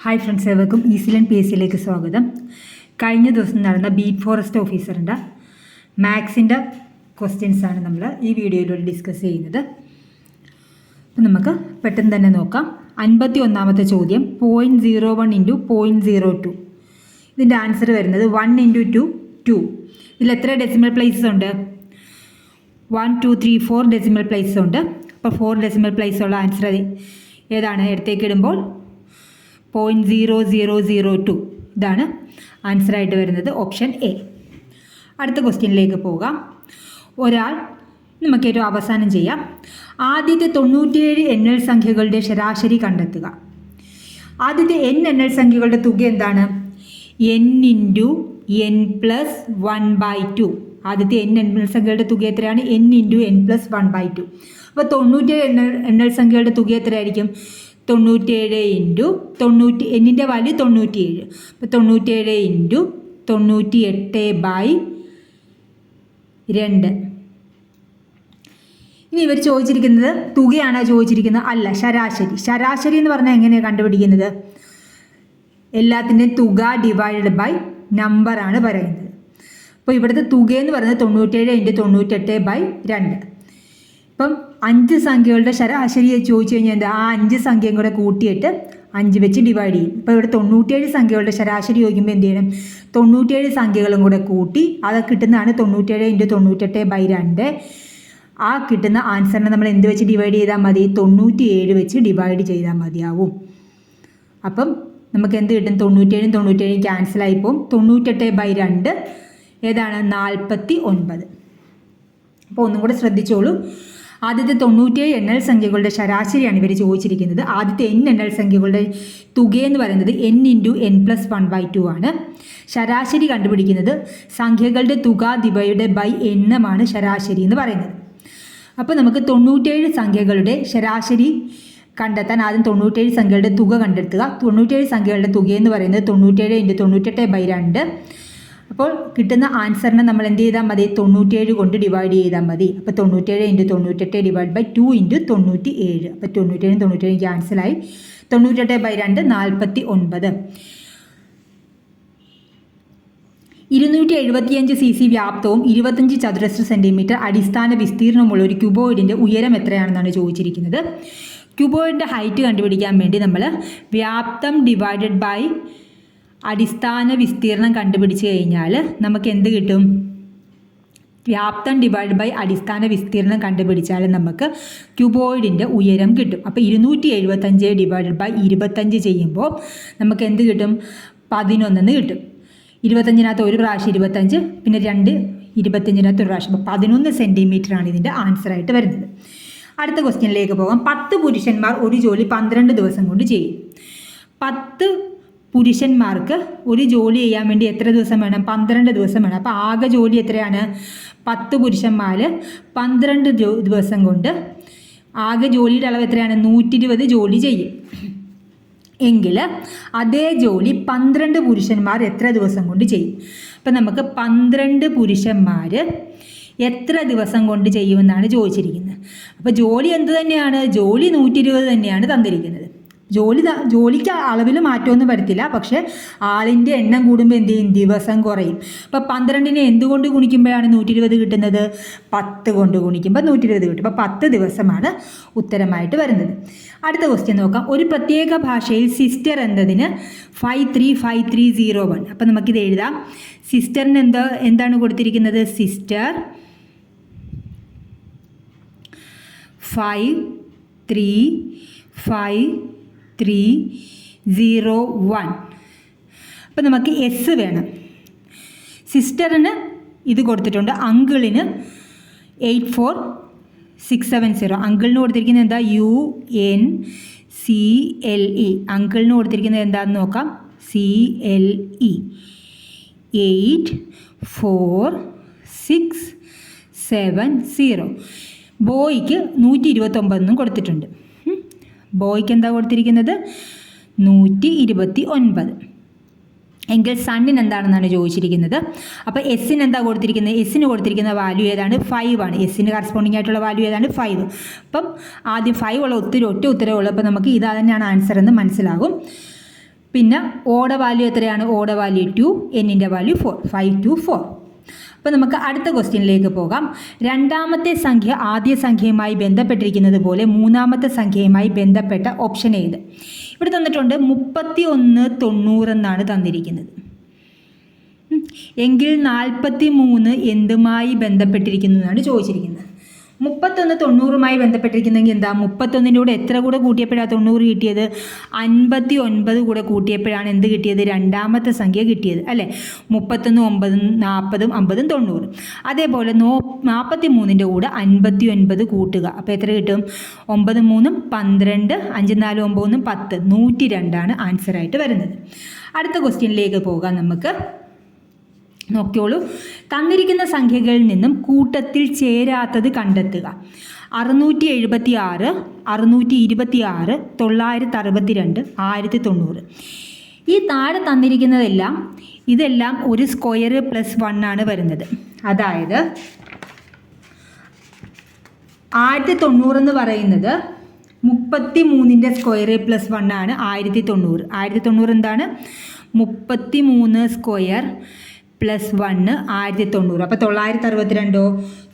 Hi friends, ഏവർക്കും ഈസിലൻ P S സിയിലേക്ക് സ്വാഗതം. കഴിഞ്ഞ ദിവസം നടന്ന ബീറ്റ് ഫോറസ്റ്റ് ഓഫീസറിൻ്റെ മാത്സിൻ്റെ ക്വസ്റ്റ്യൻസാണ് നമ്മൾ ഈ വീഡിയോയിലൂടെ ഡിസ്കസ് ചെയ്യുന്നത്. അപ്പം നമുക്ക് പെട്ടെന്ന് തന്നെ നോക്കാം. 51ാമത്തെ ചോദ്യം 0.01 × 0.02. ഇതിൻ്റെ ആൻസർ വരുന്നത് 1 × 2 2. ഇതിൽ എത്ര ഡെസിമൽ പ്ലേസസ് ഉണ്ട്? 1 2 3 4 ഡെസിമൽ പ്ലേസസ് ഉണ്ട്. അപ്പോൾ 4 ഡെസിമൽ പ്ലേസ് ഉള്ള ആൻസർ ഏതാണ്? ഇടത്തേക്ക് ഇടുമ്പോൾ 0.0002 ഇതാണ് ആൻസറായിട്ട് വരുന്നത്, ഓപ്ഷൻ എ. അടുത്ത ക്വസ്റ്റ്യനിലേക്ക് പോകാം. ഒരാൾ നമുക്കേറ്റവും അവസാനം ചെയ്യാം. ആദ്യത്തെ 97 എണ്ണൽ സംഖ്യകളുടെ ശരാശരി കണ്ടെത്തുക. ആദ്യത്തെ എണ്ണൽ സംഖ്യകളുടെ തുക എന്താണ്? n × n+1/2. ആദ്യത്തെ എണ്ണൽ സംഖ്യകളുടെ തുക എത്രയാണ്? n × n+1/2. അപ്പോൾ 97 എണ്ണൽ സംഖ്യകളുടെ തുക എത്രയായിരിക്കും? 97 × 90. എന്നിൻ്റെ വാല്യൂ 97. അപ്പോൾ 97 × 98/2. ഇനി ഇവർ ചോദിച്ചിരിക്കുന്നത് തുകയാണോ ചോദിച്ചിരിക്കുന്നത്? അല്ല, ശരാശരി. ശരാശരി എന്ന് പറഞ്ഞാൽ എങ്ങനെയാണ് കണ്ടുപിടിക്കുന്നത്? എല്ലാത്തിൻ്റെയും തുക ഡിവൈഡഡ് ബൈ നമ്പറാണ് പറയുന്നത്. അപ്പോൾ ഇവിടുത്തെ തുകയെന്ന് പറയുന്നത് 97 × 98/2. ഇപ്പം 5 സംഖ്യകളുടെ ശരാശരി ചോദിച്ചു കഴിഞ്ഞാൽ എന്താ? ആ 5 സംഖ്യയും കൂടെ കൂട്ടിയിട്ട് 5 വെച്ച് ഡിവൈഡ് ചെയ്യും. ഇപ്പോൾ ഇവിടെ 97 സംഖ്യകളുടെ ശരാശരി ചോദിക്കുമ്പോൾ എന്ത് ചെയ്യണം? 97 സംഖ്യകളും കൂടെ കൂട്ടി അത് കിട്ടുന്നതാണ് 97 × 98/2. ആ കിട്ടുന്ന ആൻസറിനെ നമ്മൾ എന്ത് വെച്ച് ഡിവൈഡ് ചെയ്താൽ മതി? 97 വെച്ച് ഡിവൈഡ് ചെയ്താൽ മതിയാവും. അപ്പം നമുക്ക് എന്ത് കിട്ടും? 97 97 ക്യാൻസലായിപ്പോവും. 98/2 ഏതാണ്? 49. അപ്പോൾ ഒന്നും കൂടെ ശ്രദ്ധിച്ചോളൂ. ആദ്യത്തെ 97 എണ്ണൽ സംഖ്യകളുടെ ശരാശരിയാണ് ഇവർ ചോദിച്ചിരിക്കുന്നത്. ആദ്യത്തെ n എണ്ണൽ സംഖ്യകളുടെ തുകയെന്ന് പറയുന്നത് n × n+1/2 ആണ്. ശരാശരി കണ്ടുപിടിക്കുന്നത് സംഖ്യകളുടെ തുക ഡിവൈഡ് ബൈ എണ്ണമാണ് ശരാശരി എന്ന് പറയുന്നത്. അപ്പോൾ നമുക്ക് 97 സംഖ്യകളുടെ ശരാശരി കണ്ടെത്താൻ ആദ്യം 97 സംഖ്യകളുടെ തുക കണ്ടെത്തുക. 97 സംഖ്യകളുടെ തുകയെന്ന് പറയുന്നത് 97 × 98/2. അപ്പോൾ കിട്ടുന്ന ആൻസറിനെ നമ്മൾ എന്ത് ചെയ്താൽ മതി? 97 കൊണ്ട് ഡിവൈഡ് ചെയ്താൽ മതി. അപ്പോൾ 97 × 98 ഡിവൈഡ് ബൈ 2 × 97. അപ്പോൾ 97 97 ക്യാൻസലായി. 98/2 49. 275 cc വ്യാപ്തവും 25 ചതുരശ്ര സെൻറ്റിമീറ്റർ അടിസ്ഥാന വിസ്തീർണമുള്ള ഒരു ക്യൂബോയിഡിൻ്റെ ഉയരം എത്രയാണെന്നാണ് ചോദിച്ചിരിക്കുന്നത്. ക്യൂബോയിഡിൻ്റെ ഹൈറ്റ് കണ്ടുപിടിക്കാൻ വേണ്ടി നമ്മൾ വ്യാപ്തം ഡിവൈഡഡ് ബൈ അടിസ്ഥാന വിസ്തീർണം കണ്ടുപിടിച്ച് കഴിഞ്ഞാൽ നമുക്ക് എന്ത് കിട്ടും? വ്യാപ്തം ഡിവൈഡ് ബൈ അടിസ്ഥാന വിസ്തീർണം കണ്ടുപിടിച്ചാൽ നമുക്ക് ക്യൂബോയിഡിൻ്റെ ഉയരം കിട്ടും. അപ്പോൾ 275 ഡിവൈഡഡ് ബൈ 25 ചെയ്യുമ്പോൾ നമുക്ക് എന്ത് കിട്ടും? 11 കിട്ടും. 25-നകത്ത് ഒരു പ്രാവശ്യം 25, പിന്നെ 2 25-നകത്ത് ഒരു പ്രാവശ്യം. അപ്പോൾ 11 സെൻറ്റിമീറ്ററാണ് ഇതിൻ്റെ ആൻസറായിട്ട് വരുന്നത്. അടുത്ത ക്വസ്റ്റ്യനിലേക്ക് പോകാം. 10 പുരുഷന്മാർ ഒരു ജോലി 12 ദിവസം കൊണ്ട് ചെയ്യും. 10 പുരുഷന്മാർക്ക് ഒരു ജോലി ചെയ്യാൻ വേണ്ടി എത്ര ദിവസം വേണം? 12 ദിവസം വേണം. അപ്പോൾ ആകെ ജോലി എത്രയാണ്? 10 പുരുഷന്മാർ 12 ദിവസം കൊണ്ട് ആകെ ജോലിയുടെ അളവ് എത്രയാണ്? 120 ജോലി ചെയ്യും. എങ്കിൽ അതേ ജോലി 12 പുരുഷന്മാർ എത്ര ദിവസം കൊണ്ട് ചെയ്യും? അപ്പം നമുക്ക് 12 പുരുഷന്മാർ എത്ര ദിവസം കൊണ്ട് ചെയ്യുമെന്നാണ് ചോദിച്ചിരിക്കുന്നത്. അപ്പോൾ ജോലി എന്ത് തന്നെയാണ്? ജോലി 120 തന്നെയാണ് തന്നിരിക്കുന്നത്. ജോലിക്ക് അളവിൽ മാറ്റമൊന്നും വരത്തില്ല, പക്ഷേ ആളിൻ്റെ എണ്ണം കൂടുമ്പോൾ എന്ത് ചെയ്യും? ദിവസം കുറയും. അപ്പോൾ 12-നെ എന്തുകൊണ്ട് ഗുണിക്കുമ്പോഴാണ് 120 കിട്ടുന്നത്? 10 കൊണ്ട് ഗുണിക്കുമ്പോൾ 120 കിട്ടും. അപ്പോൾ 10 ദിവസമാണ് ഉത്തരമായിട്ട് വരുന്നത്. അടുത്ത ക്വസ്റ്റ്യൻ നോക്കാം. ഒരു പ്രത്യേക ഭാഷയിൽ സിസ്റ്റർ എന്നതിന് 535301. അപ്പോൾ നമുക്കിത് എഴുതാം. സിസ്റ്ററിന് എന്താണ് കൊടുത്തിരിക്കുന്നത്? സിസ്റ്റർ 535301. അപ്പോൾ നമുക്ക് എസ് വേണം. സിസ്റ്ററിന് ഇത് കൊടുത്തിട്ടുണ്ട്. അങ്കിളിന് 84670. അങ്കിളിന് കൊടുത്തിരിക്കുന്നത് എന്താ? UNCLE. അങ്കിളിന് കൊടുത്തിരിക്കുന്നത് എന്താണെന്ന് നോക്കാം. CLE 84670. ബോയ്ക്ക് 129 കൊടുത്തിട്ടുണ്ട്. ബോയ്ക്ക് എന്താ കൊടുത്തിരിക്കുന്നത്? 129. എങ്കിൽ സണ്ണിന് എന്താണെന്നാണ് ചോദിച്ചിരിക്കുന്നത്. അപ്പോൾ എസ്സിന് എന്താ കൊടുത്തിരിക്കുന്നത്? എസ്സിന് കൊടുത്തിരിക്കുന്ന വാല്യൂ ഏതാണ്? 5 ആണ്. എസ്സിന് കറസ്പോണ്ടിങ് ആയിട്ടുള്ള വാല്യൂ ഏതാണ്? 5. അപ്പം ആദ്യം 5 ഉള്ള ഒറ്റ ഉത്തരവുള്ളൂ. അപ്പോൾ നമുക്ക് ഇതാ തന്നെയാണ് ആൻസർ എന്ന് മനസ്സിലാകും. പിന്നെ ഓടെ വാല്യൂ എത്രയാണ്? ഓടെ വാല്യൂ 2, എന്നിൻ്റെ വാല്യൂ 4, 5 to 4. അപ്പോൾ നമുക്ക് അടുത്ത ക്വസ്റ്റ്യനിലേക്ക് പോകാം. രണ്ടാമത്തെ സംഖ്യ ആദ്യ സംഖ്യയുമായി ബന്ധപ്പെട്ടിരിക്കുന്നത് പോലെ മൂന്നാമത്തെ സംഖ്യയുമായി ബന്ധപ്പെട്ട ഓപ്ഷൻ ഏത്? ഇവിടെ തന്നിട്ടുണ്ട് 3190 എന്നാണ് തന്നിരിക്കുന്നത്. എങ്കിൽ 43 എന്തുമായി ബന്ധപ്പെട്ടിരിക്കുന്നു എന്നാണ് ചോദിച്ചിരിക്കുന്നത്. 3190മായി ബന്ധപ്പെട്ടിരിക്കുന്നെങ്കിൽ എന്താ? 31ൻ്റെ കൂടെ എത്ര കൂടെ കൂട്ടിയപ്പോഴാണ് 90 കിട്ടിയത്? 59 കൂടെ കൂട്ടിയപ്പോഴാണ് എന്ത് കിട്ടിയത്? രണ്ടാമത്തെ സംഖ്യ കിട്ടിയത് അല്ലേ? 31, 9, 40, 50, 90. അതേപോലെ 43ൻ്റെ കൂടെ 59 കൂട്ടുക. അപ്പോൾ എത്ര കിട്ടും? 9, 3, 12, 5, 4, 9, 10, 102 ആൻസറായിട്ട് വരുന്നത്. അടുത്ത ക്വസ്റ്റ്യനിലേക്ക് പോകാം. നമുക്ക് നോക്കിയോളൂ. തന്നിരിക്കുന്ന സംഖ്യകളിൽ നിന്നും കൂട്ടത്തിൽ ചേരാത്തത് കണ്ടെത്തുക. 676, 626, 962, 1090. ഈ താഴെ തന്നിരിക്കുന്നതെല്ലാം ഇതെല്ലാം ഒരു സ്ക്വയർ പ്ലസ് 1 ആണ് വരുന്നത്. അതായത് 1090 എന്ന് പറയുന്നത് 33ൻ്റെ സ്ക്വയർ പ്ലസ് 1 ആണ് 1090. 1090 എന്താണ്? 33 സ്ക്വയർ പ്ലസ് 1 1090. അപ്പോൾ 962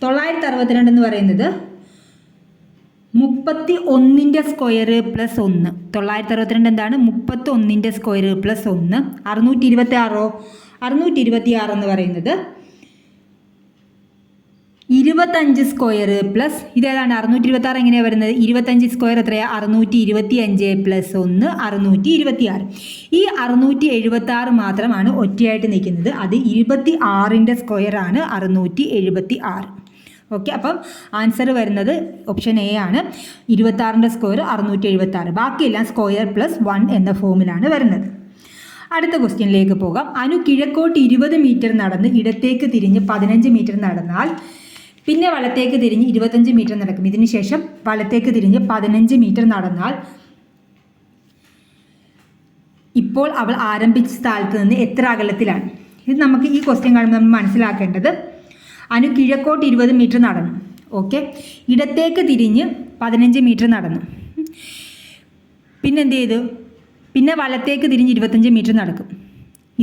962 എന്ന് പറയുന്നത് 31ൻ്റെ സ്ക്വയർ പ്ലസ് 1. 962 എന്താണ്? 31ൻ്റെ സ്ക്വയർ പ്ലസ് 1. 626 626 എന്ന് പറയുന്നത് 25 സ്ക്വയർ പ്ലസ് ഇതേതാണ്? 626 എങ്ങനെയാണ് വരുന്നത്? 25 സ്ക്വയർ എത്രയാണ്? 625 പ്ലസ് 1 626. ഈ 676 മാത്രമാണ് ഒറ്റയായിട്ട് നിൽക്കുന്നത്. അത് 26ൻ്റെ സ്ക്വയറാണ് 676. ഓക്കെ, അപ്പം ആൻസർ വരുന്നത് ഓപ്ഷൻ എ ആണ്. 26ൻ്റെ സ്ക്വയർ 676. ബാക്കിയെല്ലാം സ്ക്വയർ പ്ലസ് 1 എന്ന ഫോമിലാണ് വരുന്നത്. അടുത്ത ക്വസ്റ്റ്യനിലേക്ക് പോകാം. അനു കിഴക്കോട്ട് 20 മീറ്റർ നടന്ന് ഇടത്തേക്ക് തിരിഞ്ഞ് 15 മീറ്റർ നടന്നാൽ പിന്നെ വലത്തേക്ക് തിരിഞ്ഞ് 25 മീറ്റർ നടക്കും. ഇതിന് ശേഷം വലത്തേക്ക് തിരിഞ്ഞ് 15 മീറ്റർ നടന്നാൽ ഇപ്പോൾ അവൾ ആരംഭിച്ച സ്ഥലത്ത് നിന്ന് എത്ര അകലത്തിലാണ്? ഇത് നമുക്ക് ഈ ക്വസ്റ്റ്യൻ കാണുമ്പോൾ നമ്മൾ മനസ്സിലാക്കേണ്ടത്, അനു കിഴക്കോട്ട് 20 മീറ്റർ നടന്നു. ഓക്കെ, ഇടത്തേക്ക് തിരിഞ്ഞ് 15 മീറ്റർ നടന്നു. പിന്നെ എന്ത് ചെയ്തു? പിന്നെ വലത്തേക്ക് തിരിഞ്ഞ് 25 മീറ്റർ നടക്കും.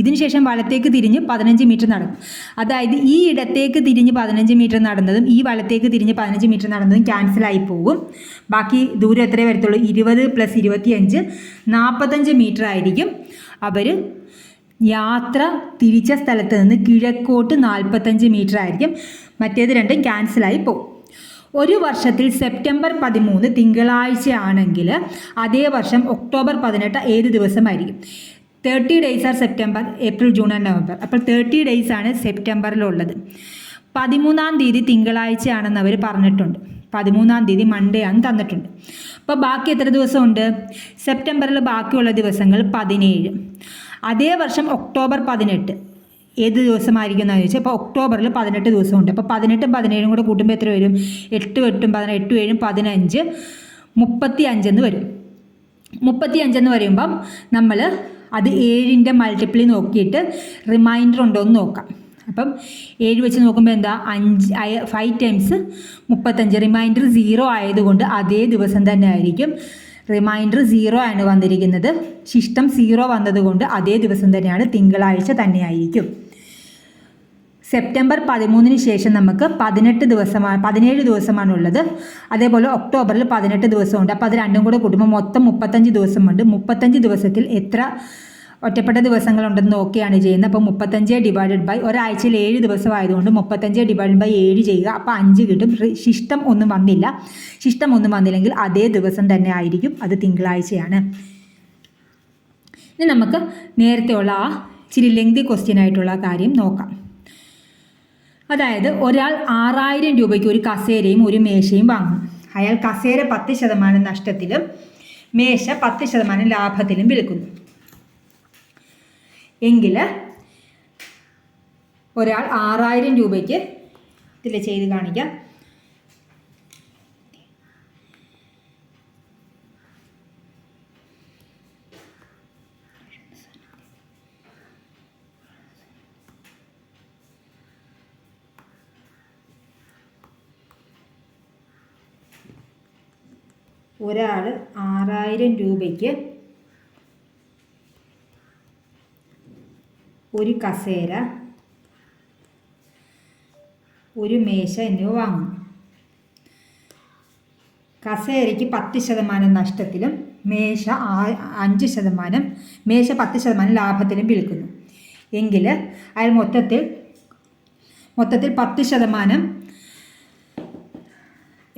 ഇതിനുശേഷം വലത്തേക്ക് തിരിഞ്ഞ് 15 മീറ്റർ നടക്കും. അതായത് ഈ ഇടത്തേക്ക് തിരിഞ്ഞ് 15 മീറ്റർ നടന്നതും ഈ വലത്തേക്ക് തിരിഞ്ഞ് 15 മീറ്റർ നടന്നതും ക്യാൻസലായി പോകും. ബാക്കി ദൂരം എത്രയേ വരത്തുള്ളൂ? 20 + 25 45 മീറ്റർ ആയിരിക്കും. അവർ യാത്ര തിരിച്ച സ്ഥലത്ത് നിന്ന് കിഴക്കോട്ട് 45 മീറ്റർ ആയിരിക്കും. മറ്റേത് രണ്ടും ക്യാൻസലായി പോകും. ഒരു വർഷത്തിൽ സെപ്റ്റംബർ 13 തിങ്കളാഴ്ചയാണെങ്കിൽ അതേ വർഷം ഒക്ടോബർ 18 ഏത് ദിവസമായിരിക്കും? 30 days are September, April, June and November. അപ്പോൾ 30 days ആണ് സെപ്റ്റംബറിലുള്ളത്. 13-ാം തീയതി തിങ്കളാഴ്ചയാണെന്ന് അവർ പറഞ്ഞിട്ടുണ്ട്. 13-ാം തീയതി മൺഡേ ആണ് തന്നിട്ടുണ്ട്. അപ്പോൾ ബാക്കി എത്ര ദിവസമുണ്ട്? സെപ്റ്റംബറിൽ ബാക്കിയുള്ള ദിവസങ്ങൾ 17. അതേ വർഷം ഒക്ടോബർ 18 ഏത് ദിവസമായിരിക്കും എന്നാണ് ചോദിച്ചാൽ, അപ്പോൾ ഒക്ടോബറിൽ 18 ദിവസമുണ്ട്. അപ്പോൾ 18ഉം 17ഉം കൂടെ കൂട്ടുമ്പോൾ എത്ര വരും? 8 × 8 = 8, 7 = 15, 35 എന്ന് വരും. 35 എന്ന് പറയുമ്പം നമ്മൾ അത് 7ൻ്റെ മൾട്ടിപ്പിൾ നോക്കിയിട്ട് റിമൈൻഡർ ഉണ്ടോ എന്ന് നോക്കാം. അപ്പം 7 വെച്ച് നോക്കുമ്പോൾ എന്താ? 5 times 35. റിമൈൻഡർ 0 ആയതുകൊണ്ട് അതേ ദിവസം തന്നെ ആയിരിക്കും. റിമൈൻഡർ 0 ആണ് വന്നിരിക്കുന്നത്. ശിഷ്ടം 0 വന്നതുകൊണ്ട് അതേ ദിവസം തന്നെയാണ്, തിങ്കളാഴ്ച തന്നെയായിരിക്കും. സെപ്റ്റംബർ 13-ന് ശേഷം നമുക്ക് 17 ദിവസമാണുള്ളത്. അതേപോലെ ഒക്ടോബറിൽ 18 ദിവസമുണ്ട്. അപ്പോൾ അത് രണ്ടും കൂടെ കൂട്ടുമ്പോൾ മൊത്തം 35 ദിവസമുണ്ട്. 35 ദിവസത്തിൽ എത്ര ഒറ്റപ്പെട്ട ദിവസങ്ങളുണ്ടെന്ന് നോക്കിയാണ് ചെയ്യുന്നത്. അപ്പോൾ 35 / ഒരാഴ്ചയിൽ 7 ദിവസം ആയതുകൊണ്ട് 35 / 7 ചെയ്യുക. അപ്പോൾ 5 കിട്ടും. ശിഷ്ടം ഒന്നും വന്നില്ല. ശിഷ്ടം ഒന്നും വന്നില്ലെങ്കിൽ അതേ ദിവസം തന്നെ ആയിരിക്കും. അത് തിങ്കളാഴ്ചയാണ്. ഇനി നമുക്ക് നേരത്തെയുള്ള ആ ഇച്ചിരി ലെങ്തി ക്വസ്റ്റ്യൻ ആയിട്ടുള്ള കാര്യം നോക്കാം. അതായത് ഒരാൾ 6000 രൂപയ്ക്ക് ഒരു കസേരയും ഒരു മേശയും വാങ്ങുന്നു. അയാൾ കസേര 10% നഷ്ടത്തിലും മേശ 10% ലാഭത്തിലും വിൽക്കുന്നു. എങ്കിൽ ഒരാൾ 6000 രൂപയ്ക്ക് ഇതിൽ ചെയ്ത് കാണിക്കാം. ഒരാൾ 6000 രൂപയ്ക്ക് ഒരു കസേര, ഒരു മേശ എന്നിവ വാങ്ങുന്നു. കസേരയ്ക്ക് 10% നഷ്ടത്തിലും മേശ 5%, മേശ 10% ലാഭത്തിലും വിൽക്കുന്നു. എങ്കിൽ അയാൾ മൊത്തത്തിൽ 10%,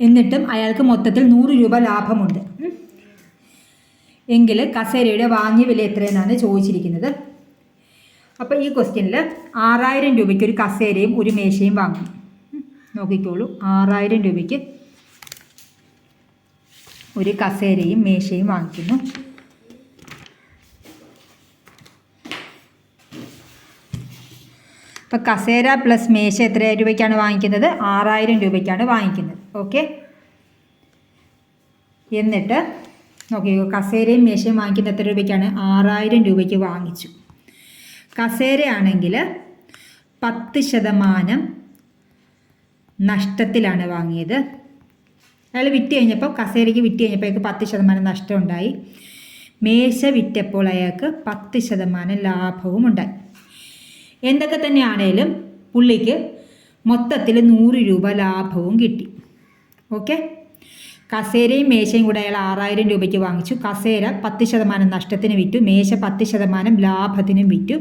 എന്നിട്ടും അയാൾക്ക് മൊത്തത്തിൽ 100 രൂപ ലാഭമുണ്ട്. എങ്കിൽ കസേരയുടെ വാങ്ങിയ വില എത്രയെന്നാണ് ചോദിച്ചിരിക്കുന്നത്. അപ്പോൾ ഈ ക്വസ്റ്റ്യനിൽ 6000 രൂപയ്ക്ക് ഒരു കസേരയും ഒരു മേശയും വാങ്ങും. നോക്കിക്കോളൂ, 6000 രൂപയ്ക്ക് ഒരു കസേരയും മേശയും വാങ്ങിക്കുന്നു. അപ്പോൾ കസേര പ്ലസ് മേശ എത്ര രൂപയ്ക്കാണ് വാങ്ങിക്കുന്നത്? 6000 രൂപയ്ക്കാണ് വാങ്ങിക്കുന്നത്. ഓക്കെ, എന്നിട്ട് നോക്കിക്കോ, കസേരയും മേശയും വാങ്ങിക്കുന്നത് എത്ര രൂപയ്ക്കാണ്? 6000 രൂപയ്ക്ക് വാങ്ങിച്ചു. കസേരയാണെങ്കിൽ 10% നഷ്ടത്തിലാണ് വാങ്ങിയത്. അയാൾ വിറ്റ് കഴിഞ്ഞപ്പോൾ, കസേരയ്ക്ക് വിറ്റ് കഴിഞ്ഞപ്പോൾ അയാൾക്ക് 10% നഷ്ടം ഉണ്ടായി. മേശ വിറ്റപ്പോൾ അയാൾക്ക് 10% ലാഭവും ഉണ്ടായി. എന്തൊക്കെ തന്നെയാണേലും പുള്ളിക്ക് മൊത്തത്തിൽ 100 രൂപ ലാഭവും കിട്ടി. ഓക്കെ, കസേരയും മേശയും കൂടെ അയാൾ 6000 രൂപയ്ക്ക് വാങ്ങിച്ചു. കസേര 10% നഷ്ടത്തിന് വിറ്റു, മേശ 10% ലാഭത്തിനും വിറ്റു.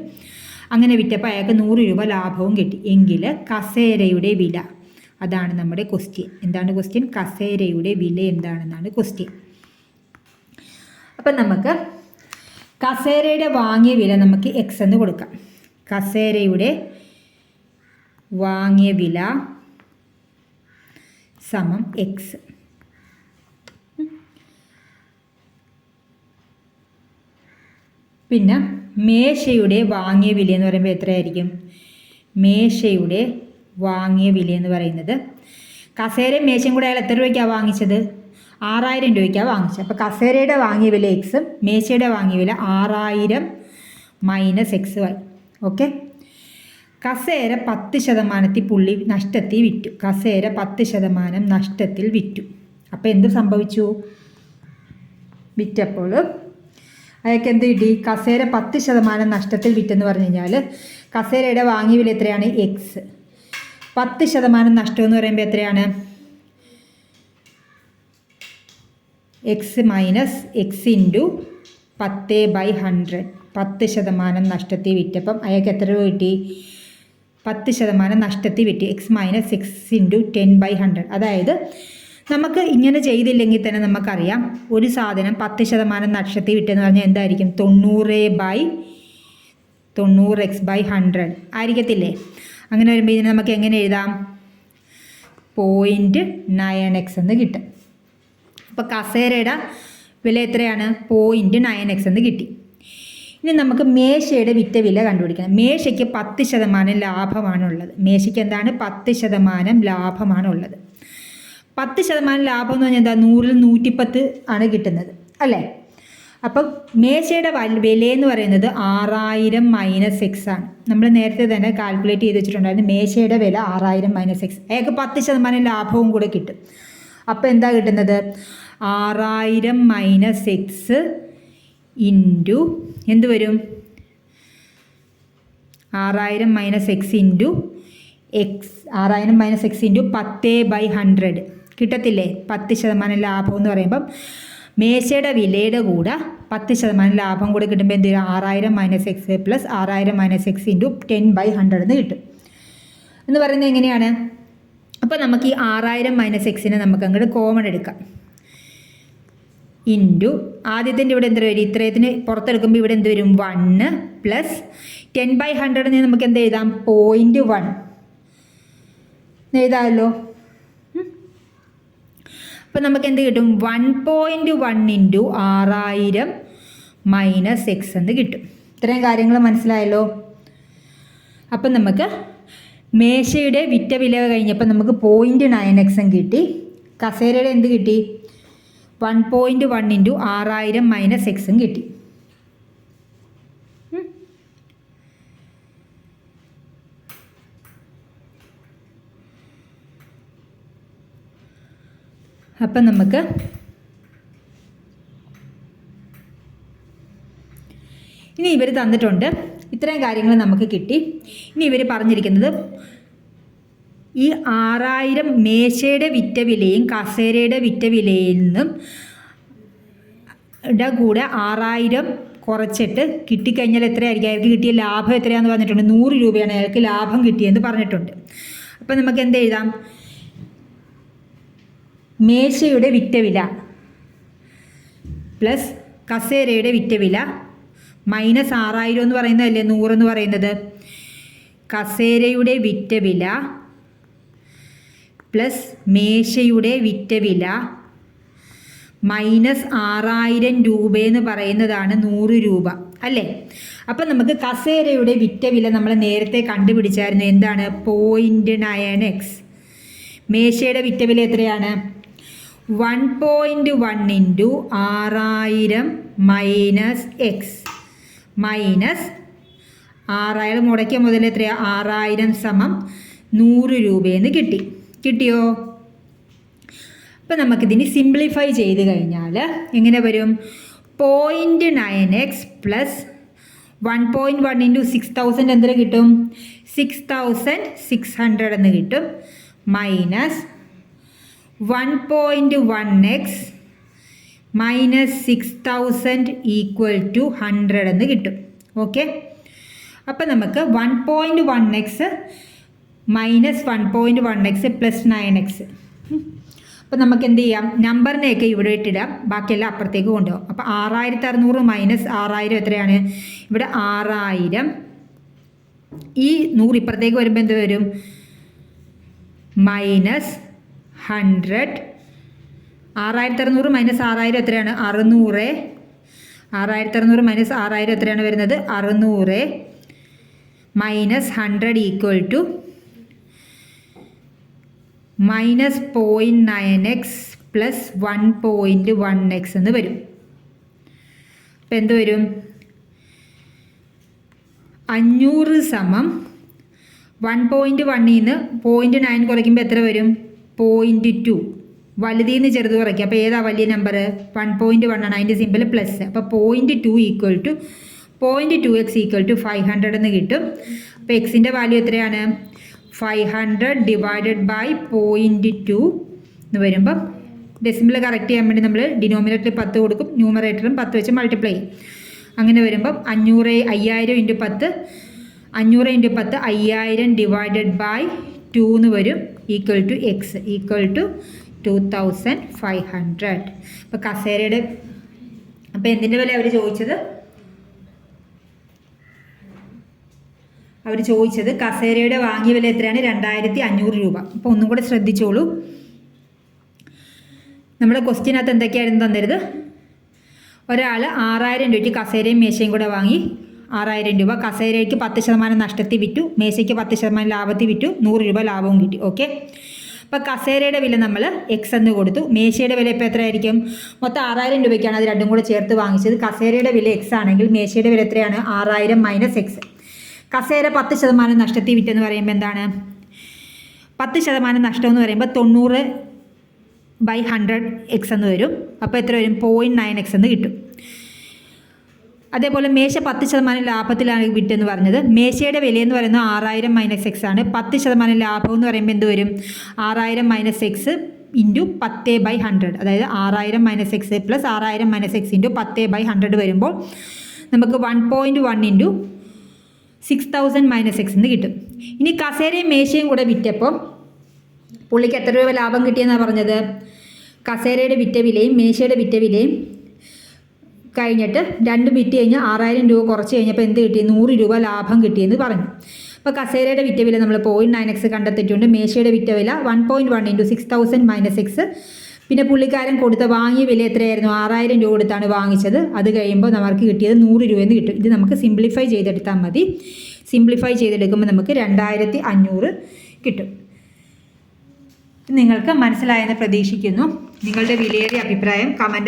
അങ്ങനെ വിറ്റപ്പോൾ അയാൾക്ക് 100 രൂപ ലാഭവും കിട്ടി. എങ്കിൽ കസേരയുടെ വില, അതാണ് നമ്മുടെ ക്വസ്റ്റ്യൻ. എന്താണ് ക്വസ്റ്റ്യൻ? കസേരയുടെ വില എന്താണെന്നാണ് ക്വസ്റ്റ്യൻ. അപ്പം നമുക്ക് കസേരയുടെ വാങ്ങിയ വില നമുക്ക് എക്സ് എന്ന് കൊടുക്കാം. കസേരയുടെ വാങ്ങിയ വില സമം എക്സ്. പിന്നെ മേശയുടെ വാങ്ങിയ വില എന്ന് പറയുമ്പോൾ എത്രയായിരിക്കും? മേശയുടെ വാങ്ങിയ വില എന്ന് പറയുന്നത്, കസേരയും മേശയും കൂടെ അയാൾ എത്ര രൂപയ്ക്കാണ് വാങ്ങിച്ചത്? 6000 രൂപയ്ക്കാണ് വാങ്ങിച്ചത്. അപ്പോൾ കസേരയുടെ വാങ്ങിയ വില എക്സും മേശയുടെ വാങ്ങിയ വില 6000 മൈനസ് എക്സ് ആയി. ഓക്കെ, കസേര 10% പുള്ളി നഷ്ടത്തിൽ വിറ്റു. കസേര 10% നഷ്ടത്തിൽ വിറ്റു. അപ്പോൾ എന്ത് സംഭവിച്ചു? വിറ്റപ്പോൾ അയാൾക്ക് എന്ത് കിട്ടി? കസേര 10% നഷ്ടത്തിൽ വിറ്റെന്ന് പറഞ്ഞു കഴിഞ്ഞാൽ കസേരയുടെ വാങ്ങിയ വില എത്രയാണ്? എക്സ്. 10% നഷ്ടം എന്ന് പറയുമ്പോൾ എത്രയാണ്? X minus X into 10/100. 10% നഷ്ടത്തിൽ വിറ്റപ്പം അയാൾക്ക് എത്ര രൂപ കിട്ടി? 10% നഷ്ടത്തിൽ വിറ്റ്. X minus X into 10/100. അതായത് നമുക്ക് ഇങ്ങനെ ചെയ്തില്ലെങ്കിൽ തന്നെ നമുക്കറിയാം, ഒരു സാധനം 10% നഷ്ടത്തിൽ വിറ്റെന്ന് പറഞ്ഞാൽ എന്തായിരിക്കും? 90x/100 ആയിരിക്കത്തില്ലേ? അങ്ങനെ വരുമ്പോൾ ഇതിനെ നമുക്ക് എങ്ങനെ എഴുതാം? 0.9x എന്ന് കിട്ടും. അപ്പോൾ കസേരയുടെ വില എത്രയാണ്? 0.9x എന്ന് കിട്ടി. ഇനി നമുക്ക് മേശയുടെ വിറ്റ വില കണ്ടുപിടിക്കണം. മേശയ്ക്ക് 10% ലാഭമാണുള്ളത്. മേശയ്ക്ക് എന്താണ്? 10% ലാഭമാണുള്ളത്. 10% ലാഭം എന്ന് പറഞ്ഞാൽ എന്താ? 100ൽ 110 ആണ് കിട്ടുന്നത്, അല്ലേ? അപ്പം മേശയുടെ വില എന്ന് പറയുന്നത് 6000 മൈനസ് എക്സ് ആണ്. നമ്മൾ നേരത്തെ തന്നെ കാൽക്കുലേറ്റ് ചെയ്ത് വെച്ചിട്ടുണ്ടായിരുന്നു. മേശയുടെ വില 6000 മൈനസ് എക്സ്. അയാൾക്ക് 10% ലാഭവും കൂടെ കിട്ടും. അപ്പോൾ എന്താ കിട്ടുന്നത്? 6000 മൈനസ് എക്സ് ഇൻറ്റു എന്ത് വരും? 6000 minus X into X. 6000 minus X into 10/100 കിട്ടത്തില്ലേ? 10% ലാഭം എന്ന് പറയുമ്പം മേശയുടെ വിലയുടെ കൂടെ 10% ലാഭം കൂടെ കിട്ടുമ്പോൾ എന്ത് ചെയ്യും? 6000 minus X plus 6000 minus X into 10/100 എന്ന് കിട്ടും. എന്ന് പറയുന്നത് എങ്ങനെയാണ്? അപ്പോൾ നമുക്ക് ഈ 6000 മൈനസ് എക്സിനെ നമുക്ക് അങ്ങോട്ട് കോമൺ എടുക്കാം. ഇൻറ്റു ആദ്യത്തിൻ്റെ ഇവിടെ എന്ത് വരും? ഇത്രയത്തിന് പുറത്തെടുക്കുമ്പോൾ ഇവിടെ എന്ത് വരും? 1 പ്ലസ് 10/100 നമുക്ക് എന്ത് എഴുതാം? 0.1 എഴുതാമല്ലോ. അപ്പം നമുക്ക് എന്ത് കിട്ടും? 1.1 ഇൻറ്റു 6000 മൈനസ് എക്സ് എന്ന് കിട്ടും. ഇത്രയും കാര്യങ്ങൾ മനസ്സിലായല്ലോ. അപ്പം നമുക്ക് മേശയുടെ വിറ്റ വില കഴിഞ്ഞപ്പോൾ നമുക്ക് 0.9x കിട്ടി. കസേരയുടെ എന്ത് കിട്ടി? 1.1 ഇൻറ്റു 6000 മൈനസ് എക്സും കിട്ടി. അപ്പം നമുക്ക് ഇനി ഇവർ തന്നിട്ടുണ്ട് ഇത്രയും കാര്യങ്ങൾ നമുക്ക് കിട്ടി. ഇനി ഇവർ പറഞ്ഞിരിക്കുന്നത് ഈ 6000 മേശയുടെ വിറ്റ വിലയും കസേരയുടെ വിറ്റ വിലയിൽ നിന്നും കൂടെ 6000 കുറച്ചിട്ട് കിട്ടിക്കഴിഞ്ഞാൽ എത്രയായിരിക്കും അയാൾക്ക് കിട്ടിയ ലാഭം എത്രയാണെന്ന് പറഞ്ഞിട്ടുണ്ട്. 100 രൂപയാണ് അയാൾക്ക് ലാഭം കിട്ടിയെന്ന് പറഞ്ഞിട്ടുണ്ട്. അപ്പം നമുക്ക് എന്ത് എഴുതാം? മേശയുടെ വിറ്റ വില പ്ലസ് കസേരയുടെ വിറ്റ വില മൈനസ് 6000 എന്ന് പറയുന്നതല്ലേ 100 എന്ന് പറയുന്നത്. കസേരയുടെ വിറ്റ വില പ്ലസ് മേശയുടെ വിറ്റ വില മൈനസ് 6000 രൂപയെന്ന് പറയുന്നതാണ് 100 രൂപ അല്ലേ. അപ്പം നമുക്ക് കസേരയുടെ വിറ്റ വില നമ്മൾ നേരത്തെ കണ്ടുപിടിച്ചായിരുന്നു. എന്താണ്? 0.9x. മേശയുടെ വിറ്റ വില എത്രയാണ്? 1.1 ഇൻറ്റു 6000 മൈനസ് എക്സ് മൈനസ് 6000 മുടക്കിയ മുതൽ എത്രയാണ്? 6000 സമം 100 രൂപയെന്ന് കിട്ടിയോ? അപ്പം നമുക്കിതിന് സിംപ്ലിഫൈ ചെയ്ത് കഴിഞ്ഞാൽ എങ്ങനെ വരും? 0.9x പ്ലസ് 1.1 ഇൻറ്റു 6000 എന്തിനു കിട്ടും? 6600 എന്ന് കിട്ടും. Minus 1.1x minus 6000 equal to 100 എന്ന് കിട്ടും. ഓക്കെ, അപ്പം നമുക്ക് 1.1x minus 1.1x plus 9x. അപ്പം നമുക്ക് എന്ത് ചെയ്യാം? നമ്പറിനെയൊക്കെ ഇവിടെ ഇട്ടിടാം, ബാക്കിയെല്ലാം അപ്പുറത്തേക്ക് കൊണ്ടുപോകും. അപ്പോൾ 6600 മൈനസ് 6000 എത്രയാണ്? ഇവിടെ 6000. ഈ 100 ഇപ്പുറത്തേക്ക് വരുമ്പോൾ എന്ത് വരും? മൈനസ് 100. 6600 മൈനസ് 6000 എത്രയാണ്? 600. 6600 മൈനസ് 6000 എത്രയാണ് വരുന്നത്? 600 minus 100 equal to minus 0.9x plus 1.1x എന്ന് വരും. അപ്പം എന്ത് വരും? 500 സമം 1.1 നിന്ന് 0.9 കുറയ്ക്കുമ്പോൾ എത്ര വരും? 0.2. വലുതിൽ നിന്ന് ചെറുത് കുറയ്ക്കുക. അപ്പോൾ ഏതാ വലിയ നമ്പർ? 1.1 ആണ്. അതിൻ്റെ സിമ്പിൾ പ്ലസ്. അപ്പോൾ 0.2 equal to 0.2x equal to 500 എന്ന് കിട്ടും. അപ്പോൾ എക്സിൻ്റെ വാല്യൂ എത്രയാണ്? 500 ഡിവൈഡഡ് ബൈ 0.2 എന്ന് വരുമ്പം ഡെസിമൽ കറക്റ്റ് ചെയ്യാൻ വേണ്ടി നമ്മൾ ഡിനോമിനേറ്ററിൽ 10 കൊടുക്കും, ന്യൂമറേറ്ററും 10 വെച്ച് മൾട്ടിപ്ലൈ ചെയ്യും. അങ്ങനെ വരുമ്പം 5000 ഇൻറ്റു 10 500 ഇൻറ്റു 10 5000 ഡിവൈഡഡ് ബൈ 2 എന്ന് വരും equal to x equal to 2500. അപ്പോൾ കസേരയുടെ അപ്പോൾ എന്തിൻ്റെ വില അവർ ചോദിച്ചത്? കസേരയുടെ വാങ്ങിയ വില എത്രയാണ്? 2500 രൂപ. അപ്പോൾ ഒന്നും കൂടെ ശ്രദ്ധിച്ചോളൂ. നമ്മുടെ ക്വസ്റ്റ്യനകത്ത് എന്തൊക്കെയായിരുന്നു തന്നിരുത്? ഒരാൾ 6000 രൂപയ്ക്ക് കസേരയും മേശയും കൂടെ വാങ്ങി 6000 രൂപ. കസേരയ്ക്ക് 10% നഷ്ടത്തിൽ വിറ്റു, മേശയ്ക്ക് 10% ലാഭത്തിൽ വിറ്റു, 100 രൂപ ലാഭവും കിട്ടി. ഓക്കെ, അപ്പോൾ കസേരയുടെ വില നമ്മൾ എക്സ് എന്ന് കൊടുത്തു. മേശയുടെ വില ഇപ്പോൾ എത്രയായിരിക്കും? മൊത്തം 6000 രൂപയ്ക്കാണ് അത് രണ്ടും കൂടെ ചേർത്ത് വാങ്ങിച്ചത്. കസേരയുടെ വില എക്സ് ആണെങ്കിൽ മേശയുടെ വില എത്രയാണ്? 6000 മൈനസ് എക്സ്. കസേര 10% നഷ്ടത്തിൽ വിറ്റെന്ന് പറയുമ്പോൾ എന്താണ്? 10% നഷ്ടം എന്ന് പറയുമ്പോൾ 90/100x എന്ന് വരും. അപ്പോൾ എത്ര വരും? 0.9x എന്ന് കിട്ടും. അതേപോലെ മേശ 10% ലാഭത്തിലാണ് വിറ്റെന്ന് പറഞ്ഞത്. മേശയുടെ വിലയെന്ന് പറയുന്നത് 6000 മൈനസ് എക്സ് ആണ്. 10% ലാഭം എന്ന് പറയുമ്പോൾ എന്ത് വരും? 6000 മൈനസ് എക്സ് ഇൻറ്റു 10/100, അതായത് 6000 minus X plus 6000 minus X into 10/100 വരുമ്പോൾ നമുക്ക് 1.1 ഇൻറ്റു 6000 മൈനസ് എക്സ് എന്ന് കിട്ടും. ഇനി കസേരയും മേശയും കൂടെ വിറ്റപ്പോൾ പുള്ളിക്ക് എത്ര രൂപ ലാഭം കിട്ടിയെന്നാണ് പറഞ്ഞത്? കസേരയുടെ വിറ്റ വിലയും മേശയുടെ വിറ്റ വിലയും കഴിഞ്ഞിട്ട് രണ്ടും വിറ്റ് കഴിഞ്ഞാൽ 6000 രൂപ കുറച്ച് കഴിഞ്ഞപ്പോൾ എന്ത് കിട്ടി? 100 രൂപ ലാഭം കിട്ടിയെന്ന് പറഞ്ഞു. അപ്പോൾ കസേരയുടെ വിറ്റ വില നമ്മൾ 0.9x കണ്ടെത്തിയിട്ടുണ്ട്. മേശയുടെ വിറ്റ വില 1.1 ഇൻറ്റു 6000 മൈനസ് എക്സ്. പിന്നെ പുള്ളിക്കാരൻ കൊടുത്ത വാങ്ങിയ വില എത്രയായിരുന്നു? 6000 രൂപ കൊടുത്താണ് വാങ്ങിച്ചത്. അത് കഴിയുമ്പോൾ നമുക്ക് കിട്ടിയത് 100 രൂപയെന്ന് കിട്ടും. ഇത് നമുക്ക് സിംപ്ലിഫൈ ചെയ്തെടുത്താൽ മതി. സിംപ്ലിഫൈ ചെയ്തെടുക്കുമ്പോൾ നമുക്ക് 2500 കിട്ടും. നിങ്ങൾക്ക് മനസ്സിലായെന്ന് പ്രതീക്ഷിക്കുന്നു. നിങ്ങളുടെ വിലയേറിയ അഭിപ്രായം കമൻറ്റ്